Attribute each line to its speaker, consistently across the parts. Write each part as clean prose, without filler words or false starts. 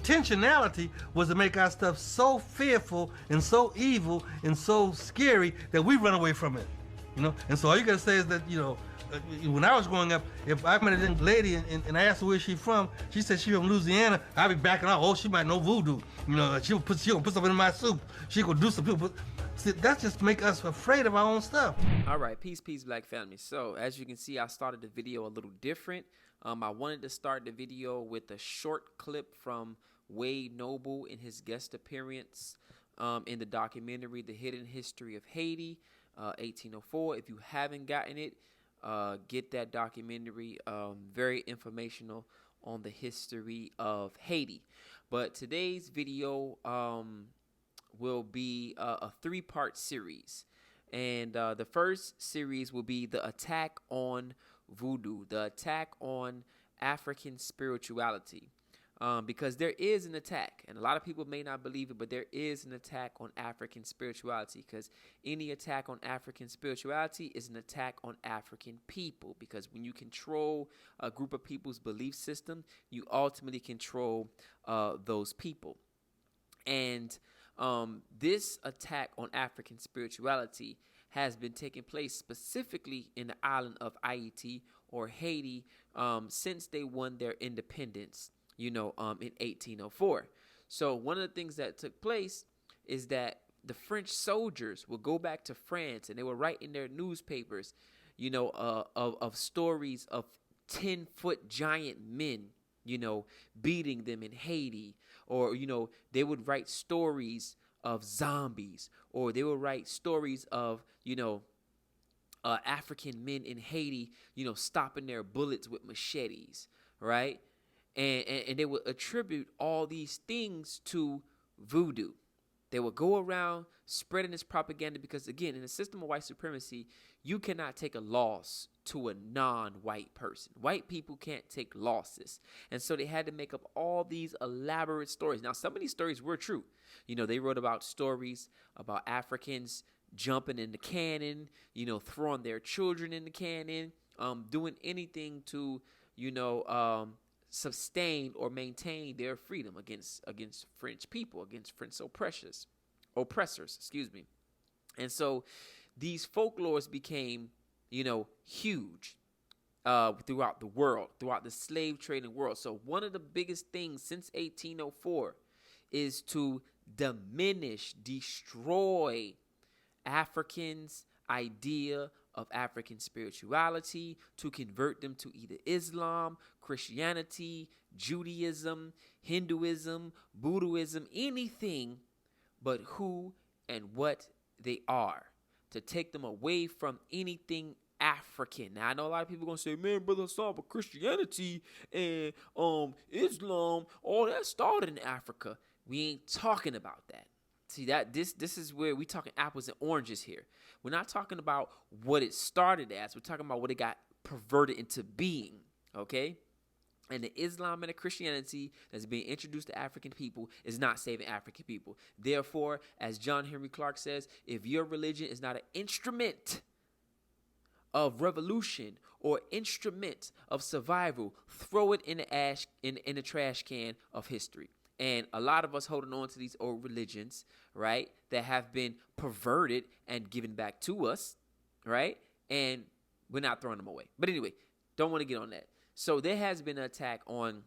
Speaker 1: intentionality was to make our stuff so fearful and so evil and so scary that we run away from it. And so all you gotta say is that, when I was growing up, if I met a young lady and I asked her where she from, she said she from Louisiana, I'd be backing out. Oh, she might know voodoo. She gonna put something in my soup. She gonna do something. See, that just make us afraid of our own stuff.
Speaker 2: All right, peace, Black family. So as you can see, I started the video a little different. I wanted to start the video with a short clip from Wade Noble in his guest appearance in the documentary The Hidden History of Haiti, 1804. If you haven't gotten it, get that documentary. Very informational on the history of Haiti. But today's video will be a three-part series. And the first series will be the attack on voodoo, the attack on African spirituality. Because there is an attack, and a lot of people may not believe it, but there is an attack on African spirituality, because any attack on African spirituality is an attack on African people, because when you control a group of people's belief system, you ultimately control those people. And this attack on African spirituality has been taking place specifically in the island of Haiti or Haiti since they won their independence, in 1804. So one of the things that took place is that the French soldiers would go back to France and they would write in their newspapers, of stories of 10-foot giant men, beating them in Haiti. Or, they would write stories of zombies, or they would write stories of, African men in Haiti, stopping their bullets with machetes, right? And they would attribute all these things to voodoo. They would go around spreading this propaganda because, again, in a system of white supremacy, you cannot take a loss to a non-white person. White people can't take losses. And so they had to make up all these elaborate stories. Now, some of these stories were true. They wrote about stories about Africans jumping in the cannon, throwing their children in the cannon, doing anything to, sustain or maintain their freedom against French people, against French oppressors, And so these folklores became, huge throughout the world, throughout the slave trading world. So one of the biggest things since 1804 is to diminish, destroy Africans' idea of African spirituality, to convert them to either Islam, Christianity, Judaism, Hinduism, Voodooism, anything but who and what they are, to take them away from anything African. Now, I know a lot of people are going to say, man, brother, but Christianity and Islam, all that started in Africa. We ain't talking about that. See, that this is where we talking apples and oranges here. We're not talking about what it started as. We're talking about what it got perverted into being, okay? And the Islam and the Christianity that's being introduced to African people is not saving African people. Therefore, as John Henry Clark says, if your religion is not an instrument of revolution or instrument of survival, throw it in the trash can of history. And a lot of us holding on to these old religions, right, that have been perverted and given back to us, right? And we're not throwing them away. But anyway, don't want to get on that. So there has been an attack on,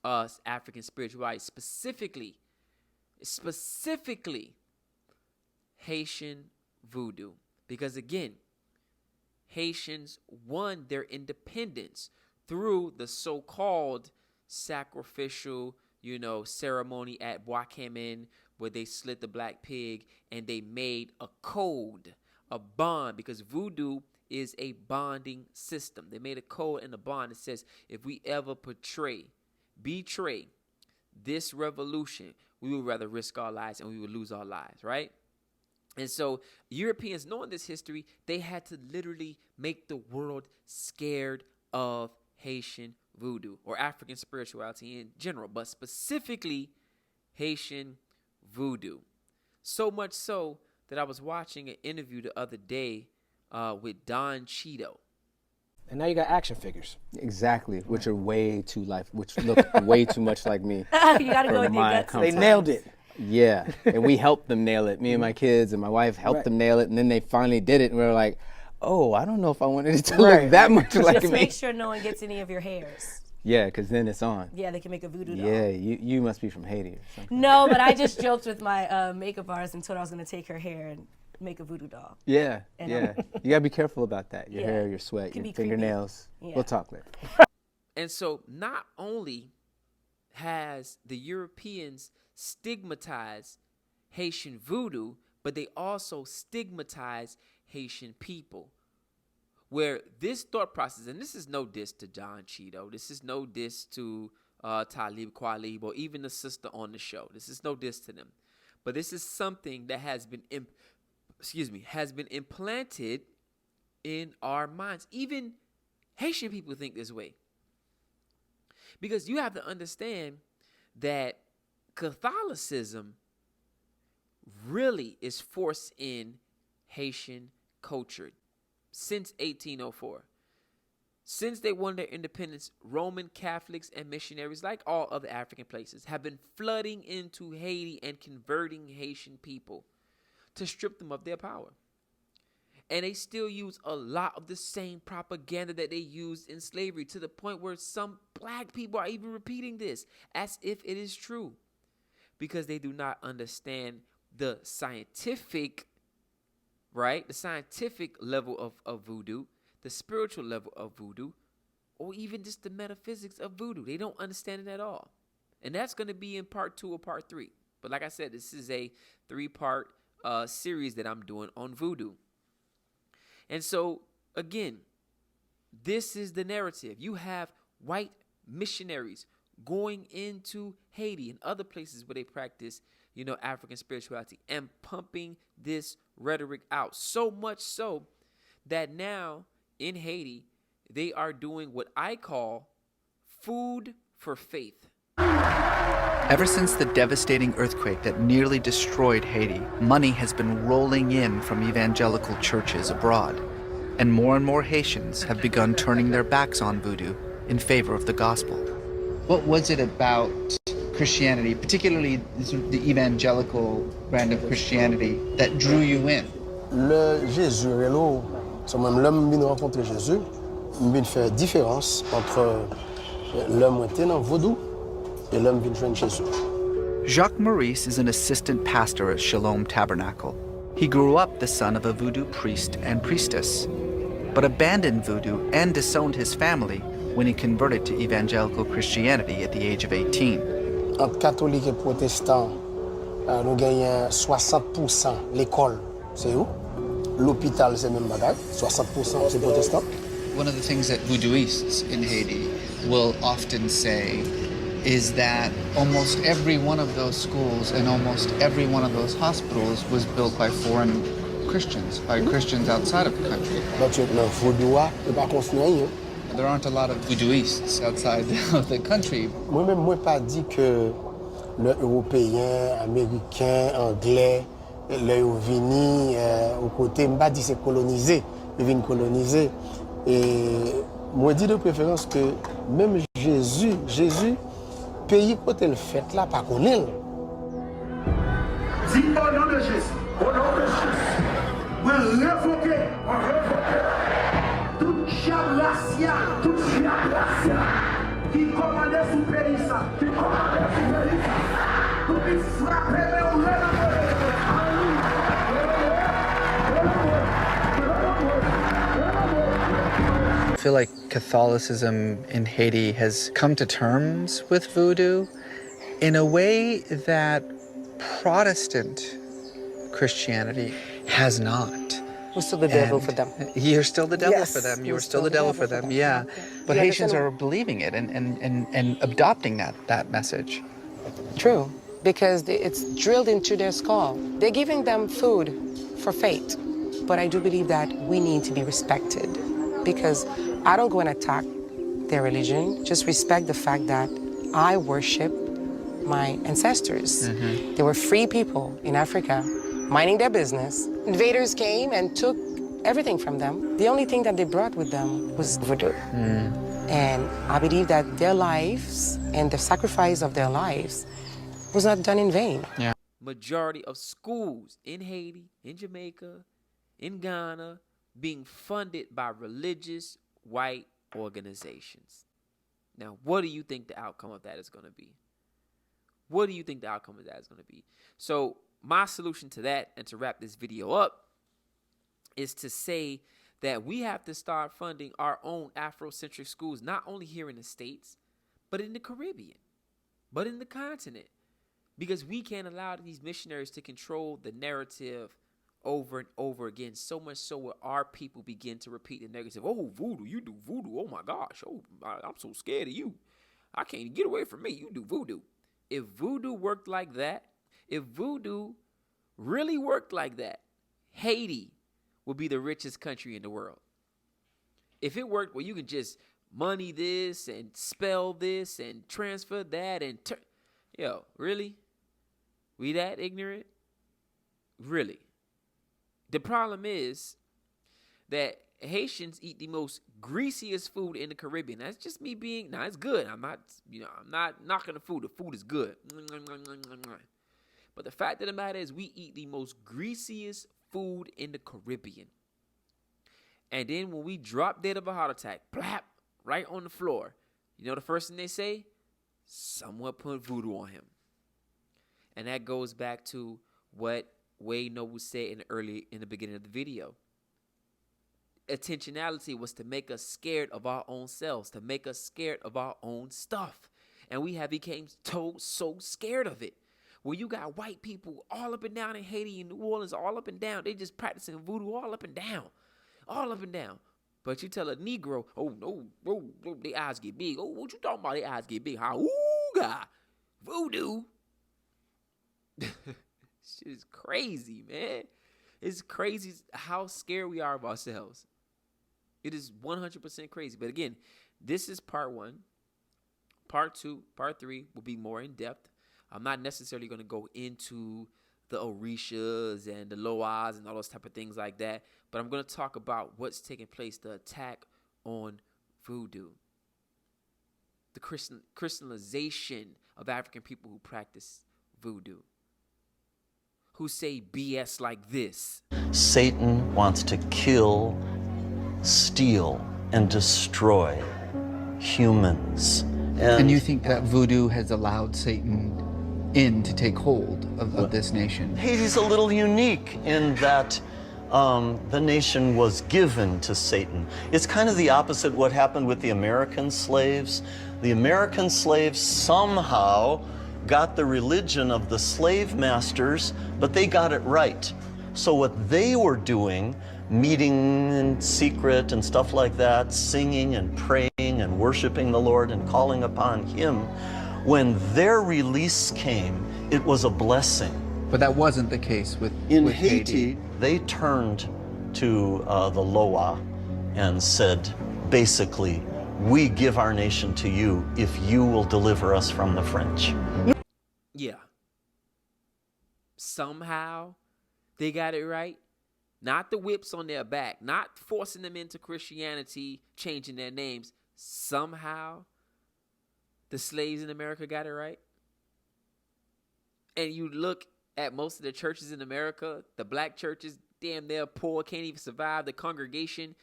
Speaker 2: us African spirituality, specifically Haitian voodoo. Because again, Haitians won their independence through the so-called sacrificial, ceremony at Bois Camin, where they slit the black pig and they made a code, a bond, because voodoo is a bonding system. They made a code and a bond that says if we ever betray this revolution, we would rather risk our lives and we would lose our lives, right? And so Europeans, knowing this history, they had to literally make the world scared of Haitian voodoo or African spirituality in general, but specifically Haitian voodoo. So much so that I was watching an interview the other day with Don Cheeto.
Speaker 3: And now you got action figures.
Speaker 4: Exactly, which are which look way too much like me.
Speaker 5: You gotta go with your gut
Speaker 3: They
Speaker 5: sometimes.
Speaker 3: nailed it.
Speaker 4: Yeah, and we helped them nail it. Me and my kids and my wife helped them nail it, and then they finally did it, and we were like, oh, I don't know if I wanted it to look that much like
Speaker 5: Just
Speaker 4: me.
Speaker 5: make sure no one gets any of your hairs.
Speaker 4: Yeah, because then it's on.
Speaker 5: Yeah, they can make a voodoo doll.
Speaker 4: Yeah, you must be from Haiti or something.
Speaker 5: No, but I just joked with my makeup artist and told her I was gonna take her hair and make a voodoo doll.
Speaker 4: Yeah,
Speaker 5: And
Speaker 4: yeah. You gotta be careful about that. Your
Speaker 5: Yeah.
Speaker 4: hair, your sweat,
Speaker 5: Can
Speaker 4: your
Speaker 5: be creepy.
Speaker 4: fingernails.
Speaker 5: Yeah.
Speaker 4: We'll talk later.
Speaker 2: And so not only has the Europeans stigmatized Haitian voodoo, but they also stigmatize Haitian people. Where this thought process, and this is no diss to John Cheeto, this is no diss to Talib Kweli, or even the sister on the show. This is no diss to them. But this is something that has been implanted in our minds. Even Haitian people think this way. Because you have to understand that Catholicism really is forced in Haitian culture since 1804. Since they won their independence, Roman Catholics and missionaries, like all other African places, have been flooding into Haiti and converting Haitian people to strip them of their power. And they still use a lot of the same propaganda that they used in slavery, to the point where some black people are even repeating this as if it is true, because they do not understand the scientific, the scientific level of voodoo, the spiritual level of voodoo, or even just the metaphysics of voodoo. They don't understand it at all. And that's going to be in part 2 or part 3. But like I said, this is a 3-part series that I'm doing on voodoo. And so, again, this is the narrative. You have white missionaries going into Haiti and other places where they practice, African spirituality, and pumping this rhetoric out. So much so that now in Haiti, they are doing what I call food for faith.
Speaker 6: Ever since the devastating earthquake that nearly destroyed Haiti, money has been rolling in from evangelical churches abroad, and more Haitians have begun turning their backs on voodoo in favor of the gospel. What was it about Christianity, particularly the evangelical brand of Christianity, that drew you in?
Speaker 7: Le Jésus, même l'homme vient rencontrer Jésus, vient faire différence entre l'homme qui était dans Voodoo et l'homme qui vient joindre Jésus.
Speaker 6: Jacques Maurice is an assistant pastor at Shalom Tabernacle. He grew up the son of a voodoo priest and priestess, but abandoned voodoo and disowned his family when he converted to evangelical Christianity at the age of 18.
Speaker 7: Entre catholique et protestant, nous gagnons 60% l'école, c'est où? L'hôpital, c'est même bagaille, 60% c'est protestant.
Speaker 6: One of the things that voodooists in Haiti will often say is that almost every one of those schools and almost every one of those hospitals was built by foreign Christians, by Christians outside of the country. There aren't a lot of voodooists outside of the country.
Speaker 7: Moi-même, pas dit que les Européens, Américains, Anglais, les venus au côté, pas dit c'est colonisé, ils viennent coloniser. Et moi, dis de préférence que même Jésus, pays côté le fait là, pas qu'on est.
Speaker 8: Dis au nom de Jésus, on révoquer toute diable raciale, qui commandait sous pays ça, pour lui frapper
Speaker 6: I feel like Catholicism in Haiti has come to terms with voodoo in a way that Protestant Christianity has not.
Speaker 9: We're still the devil for them.
Speaker 6: You're still the devil
Speaker 9: Yes,
Speaker 6: for them. You
Speaker 9: we're
Speaker 6: were still the devil for them, yeah. But
Speaker 9: You
Speaker 6: Haitians
Speaker 9: understand?
Speaker 6: are believing it and adopting that message.
Speaker 9: True, because it's drilled into their skull. They're giving them food for faith. But I do believe that we need to be respected, because I don't go and attack their religion. Just respect the fact that I worship my ancestors. They were free people in Africa, minding their business. Invaders came and took everything from them. The only thing that they brought with them was voodoo. And I believe that their lives and the sacrifice of their lives was not done in vain.
Speaker 4: Yeah.
Speaker 2: Majority of schools in Haiti, in Jamaica, in Ghana, being funded by religious white organizations. Now, what do you think the outcome of that is going to be? What do you think the outcome of that is going to be? So my solution to that, and to wrap this video up, is to say that we have to start funding our own Afrocentric schools, not only here in the States, but in the Caribbean, but in the continent. Because we can't allow these missionaries to control the narrative over and over again, so much so where our people begin to repeat the negative. Oh, voodoo, you do voodoo. Oh my gosh. Oh, I'm so scared of you. I can't get away from me. You do voodoo. If voodoo worked like that, if voodoo really worked like that, Haiti would be the richest country in the world. If it worked where you can just money this and spell this and transfer that and yo, really? We that ignorant? Really? The problem is that Haitians eat the most greasiest food in the Caribbean. That's just me being, it's good. I'm not knocking the food. The food is good. But the fact of the matter is we eat the most greasiest food in the Caribbean. And then when we drop dead of a heart attack, plap, right on the floor, you know the first thing they say? Someone put voodoo on him. And that goes back to what Wade Noble said in the beginning of the video. Intentionality was to make us scared of our own selves, to make us scared of our own stuff. And we have become so scared of it. Where you got white people all up and down in Haiti and New Orleans, all up and down. They just practicing voodoo all up and down. All up and down. But you tell a Negro, oh, no, their eyes get big. Oh, what you talking about? Their eyes get big. How? Ooh, God. Voodoo. Shit is crazy, man. It's crazy how scared we are of ourselves. It is 100% crazy. But again, this is part 1. Part 2, part 3 will be more in depth. I'm not necessarily going to go into the Orishas and the Loas and all those type of things like that. But I'm going to talk about what's taking place, the attack on voodoo. The Christianization of African people who practice voodoo. Who say BS like this.
Speaker 3: Satan wants to kill, steal, and destroy humans.
Speaker 6: And you think that voodoo has allowed Satan in to take hold of this nation?
Speaker 3: Haiti's a little unique in that the nation was given to Satan. It's kind of the opposite what happened with the American slaves. The American slaves somehow got the religion of the slave masters, but they got it right. So what they were doing, meeting in secret and stuff like that, singing and praying and worshiping the Lord and calling upon Him, when their release came, it was a blessing.
Speaker 6: But that wasn't the case with
Speaker 3: Haiti. They turned to the Loa and said, basically, we give our nation to you if you will deliver us from the French.
Speaker 2: Yeah. Somehow they got it right. Not the whips on their back, not forcing them into Christianity, changing their names. Somehow the slaves in America got it right. And you look at most of the churches in America, the black churches, damn, they're poor, can't even survive. The congregation,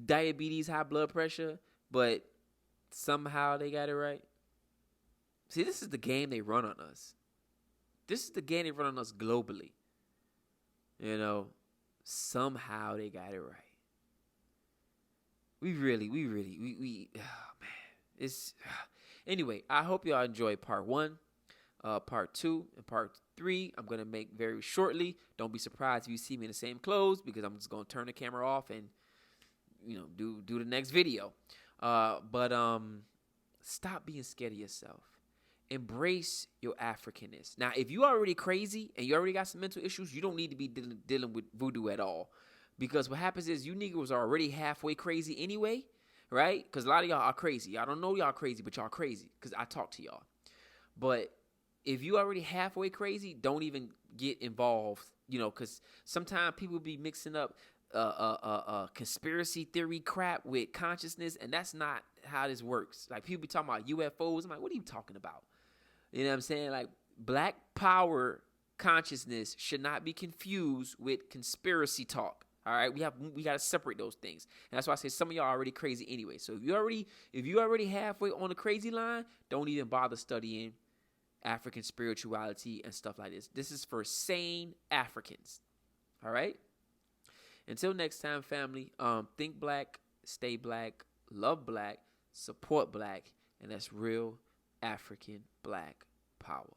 Speaker 2: diabetes, high blood pressure, but somehow they got it right. See, this is the game they run on us. This is the game they run on us globally. You know, somehow they got it right. We oh man. It's, anyway, I hope y'all enjoyed part 1. Part 2 and part 3 I'm going to make very shortly. Don't be surprised if you see me in the same clothes, because I'm just going to turn the camera off and, you know, do the next video. But stop being scared of yourself. Embrace your Africanness. Now, if you already crazy and you already got some mental issues, you don't need to be dealing with voodoo at all. Because what happens is you niggas are already halfway crazy anyway, right? Because a lot of y'all are crazy. I don't know y'all crazy, but y'all crazy because I talk to y'all. But if you already halfway crazy, don't even get involved, you know, because sometimes people be mixing up conspiracy theory crap with consciousness, and that's not how this works. Like people be talking about UFOs. I'm like, what are you talking about? You know what I'm saying? Like black power consciousness should not be confused with conspiracy talk. All right, we got to separate those things, and that's why I say some of y'all are already crazy anyway. So if you already halfway on the crazy line, don't even bother studying African spirituality and stuff like this. This is for sane Africans. All right. Until next time, family. Think black, stay black, love black, support black, and that's real African black power.